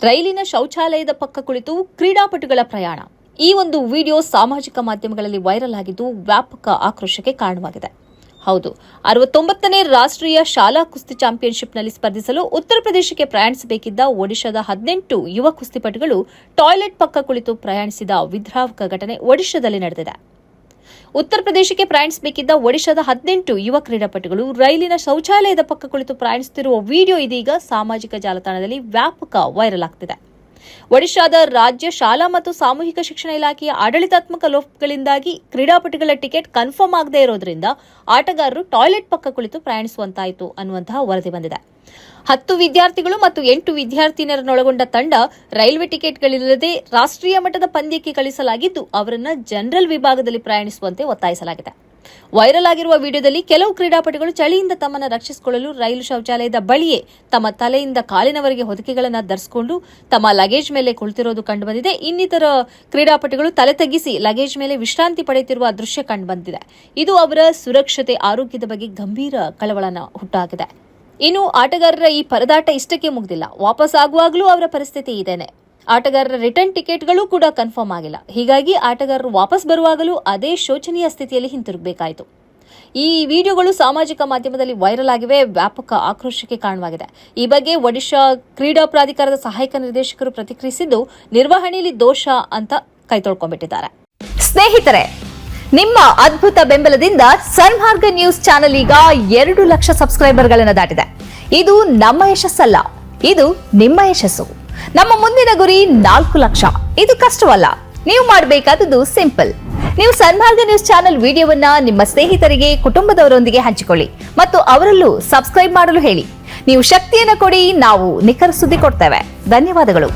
ರೈಲಿನ ಶೌಚಾಲಯದ ಪಕ್ಕ ಕುಳಿತು ಕ್ರೀಡಾಪಟುಗಳ ಪ್ರಯಾಣ. ಈ ಒಂದು ವಿಡಿಯೋ ಸಾಮಾಜಿಕ ಮಾಧ್ಯಮಗಳಲ್ಲಿ ವೈರಲ್ ಆಗಿದ್ದು ವ್ಯಾಪಕ ಆಕ್ರೋಶಕ್ಕೆ ಕಾರಣವಾಗಿದೆ. ಹೌದು, 69ನೇ ರಾಷ್ಟ್ರೀಯ ಶಾಲಾ ಕುಸ್ತಿ ಚಾಂಪಿಯನ್ಶಿಪ್ನಲ್ಲಿ ಸ್ಪರ್ಧಿಸಲು ಉತ್ತರ ಪ್ರದೇಶಕ್ಕೆ ಪ್ರಯಾಣಿಸಬೇಕಿದ್ದ ಒಡಿಶಾದ 18 ಯುವ ಕುಸ್ತಿಪಟುಗಳು ಟಾಯ್ಲೆಟ್ ಪಕ್ಕ ಕುಳಿತು ಪ್ರಯಾಣಿಸಿದ ವಿಧ್ರಾವಕ ಘಟನೆ ಒಡಿಶಾದಲ್ಲಿ ನಡೆದಿದೆ. ಉತ್ತರ ಪ್ರದೇಶಕ್ಕೆ ಪ್ರಯಾಣಿಸಬೇಕಿದ್ದ ಒಡಿಶಾದ 18 ಯುವ ಕ್ರೀಡಾಪಟುಗಳು ರೈಲಿನ ಶೌಚಾಲಯದ ಪಕ್ಕ ಕುಳಿತು ಪ್ರಯಾಣಿಸುತ್ತಿರುವ ವಿಡಿಯೋ ಇದೀಗ ಸಾಮಾಜಿಕ ಜಾಲತಾಣದಲ್ಲಿ ವ್ಯಾಪಕ ವೈರಲ್ ಆಗ್ತಿದೆ. ಒಡಿಶಾದ ರಾಜ್ಯ ಶಾಲಾ ಮತ್ತು ಸಾಮೂಹಿಕ ಶಿಕ್ಷಣ ಇಲಾಖೆಯ ಆಡಳಿತಾತ್ಮಕ ಲೋಪಗಳಿಂದಾಗಿ ಕ್ರೀಡಾಪಟುಗಳ ಟಿಕೆಟ್ ಕನ್ಫರ್ಮ್ ಆಗದೇ ಇರೋದ್ರಿಂದ ಆಟಗಾರರು ಟಾಯ್ಲೆಟ್ ಪಕ್ಕ ಕುಳಿತು ಪ್ರಯಾಣಿಸುವಂತಾಯಿತು ಅನ್ನುವಂತಹ ವರದಿ ಬಂದಿದೆ. 10 ವಿದ್ಯಾರ್ಥಿಗಳು ಮತ್ತು 8 ವಿದ್ಯಾರ್ಥಿನಿಯರನ್ನೊಳಗೊಂಡ ತಂಡ ರೈಲ್ವೆ ಟಿಕೆಟ್ಗಳಿಲ್ಲದೆ ರಾಷ್ಟ್ರೀಯ ಮಟ್ಟದ ಪಂದ್ಯಕ್ಕೆ ಕಳಿಸಲಾಗಿದ್ದು ಅವರನ್ನು ಜನರಲ್ ವಿಭಾಗದಲ್ಲಿ ಪ್ರಯಾಣಿಸುವಂತೆ ಒತ್ತಾಯಿಸಲಾಗಿದೆ. ವೈರಲ್ ಆಗಿರುವ ವಿಡಿಯೋದಲ್ಲಿ ಕೆಲವು ಕ್ರೀಡಾಪಟುಗಳು ಚಳಿಯಿಂದ ತಮ್ಮನ್ನು ರಕ್ಷಿಸಿಕೊಳ್ಳಲು ರೈಲು ಶೌಚಾಲಯದ ಬಳಿಯೇ ತಮ್ಮ ತಲೆಯಿಂದ ಕಾಲಿನವರೆಗೆ ಹೊದಿಕೆಗಳನ್ನು ಧರಿಸಿಕೊಂಡು ತಮ್ಮ ಲಗೇಜ್ ಮೇಲೆ ಕುಳಿತಿರುವುದು ಕಂಡುಬಂದಿದೆ. ಇನ್ನಿತರ ಕ್ರೀಡಾಪಟುಗಳು ತಲೆ ತಗ್ಗಿಸಿ ಲಗೇಜ್ ಮೇಲೆ ವಿಶ್ರಾಂತಿ ಪಡೆಯುತ್ತಿರುವ ದೃಶ್ಯ ಕಂಡುಬಂದಿದೆ. ಇದು ಅವರ ಸುರಕ್ಷತೆ, ಆರೋಗ್ಯದ ಬಗ್ಗೆ ಗಂಭೀರ ಕಳವಳನ ಹುಟ್ಟುಹಾಕಿದೆ. ಇನ್ನು ಆಟಗಾರರ ಈ ಪರದಾಟ ಇಷ್ಟಕ್ಕೆ ಮುಗಿದಿಲ್ಲ. ವಾಪಸ್ ಆಗುವಾಗಲೂ ಅವರ ಪರಿಸ್ಥಿತಿ ಇದೇನೆ. ಆಟಗಾರರ ರಿಟರ್ನ್ ಟಿಕೆಟ್ಗಳು ಕೂಡ ಕನ್ಫರ್ಮ್ ಆಗಿಲ್ಲ. ಹೀಗಾಗಿ ಆಟಗಾರರು ವಾಪಸ್ ಬರುವಾಗಲೂ ಅದೇ ಶೋಚನೀಯ ಸ್ಥಿತಿಯಲ್ಲಿ ಹಿಂತಿರುಗಬೇಕಾಯಿತು. ಈ ವಿಡಿಯೋಗಳು ಸಾಮಾಜಿಕ ಮಾಧ್ಯಮದಲ್ಲಿ ವೈರಲ್ ಆಗಿವೆ, ವ್ಯಾಪಕ ಆಕ್ರೋಶಕ್ಕೆ ಕಾರಣವಾಗಿದೆ. ಈ ಬಗ್ಗೆ ಒಡಿಶಾ ಕ್ರೀಡಾ ಪ್ರಾಧಿಕಾರದ ಸಹಾಯಕ ನಿರ್ದೇಶಕರು ಪ್ರತಿಕ್ರಿಯಿಸಿದ್ದು, ನಿರ್ವಹಣೆಯಲ್ಲಿ ದೋಷ ಅಂತ ಕೈತೊಳ್ಕೊಂಡ್ಬಿಟ್ಟಿದ್ದಾರೆ. ಸ್ನೇಹಿತರೆ, ನಿಮ್ಮ ಅದ್ಭುತ ಬೆಂಬಲದಿಂದ ಸನ್ಮಾರ್ಗ ನ್ಯೂಸ್ ಚಾನೆಲ್ ಈಗ 2 ಲಕ್ಷ ಸಬ್ಸ್ಕ್ರೈಬರ್ಗಳನ್ನು ದಾಟಿದೆ. ಇದು ನಮ್ಮ ಯಶಸ್ಸಲ್ಲ, ಇದು ನಿಮ್ಮ ಯಶಸ್ಸು. ನಮ್ಮ ಮುಂದಿನ ಗುರಿ 4 ಲಕ್ಷ. ಇದು ಕಷ್ಟವಲ್ಲ. ನೀವು ಮಾಡಬೇಕಾದದ್ದು ಸಿಂಪಲ್. ನೀವು ಸನ್ಮಾರ್ಗ ನ್ಯೂಸ್ ಚಾನೆಲ್ ವಿಡಿಯೋವನ್ನ ನಿಮ್ಮ ಸ್ನೇಹಿತರಿಗೆ, ಕುಟುಂಬದವರೊಂದಿಗೆ ಹಂಚಿಕೊಳ್ಳಿ ಮತ್ತು ಅವರಲ್ಲೂ ಸಬ್ಸ್ಕ್ರೈಬ್ ಮಾಡಲು ಹೇಳಿ. ನೀವು ಶಕ್ತಿಯನ್ನು ಕೊಡಿ, ನಾವು ನಿಖರ ಸುದ್ದಿ ಕೊಡ್ತೇವೆ. ಧನ್ಯವಾದಗಳು.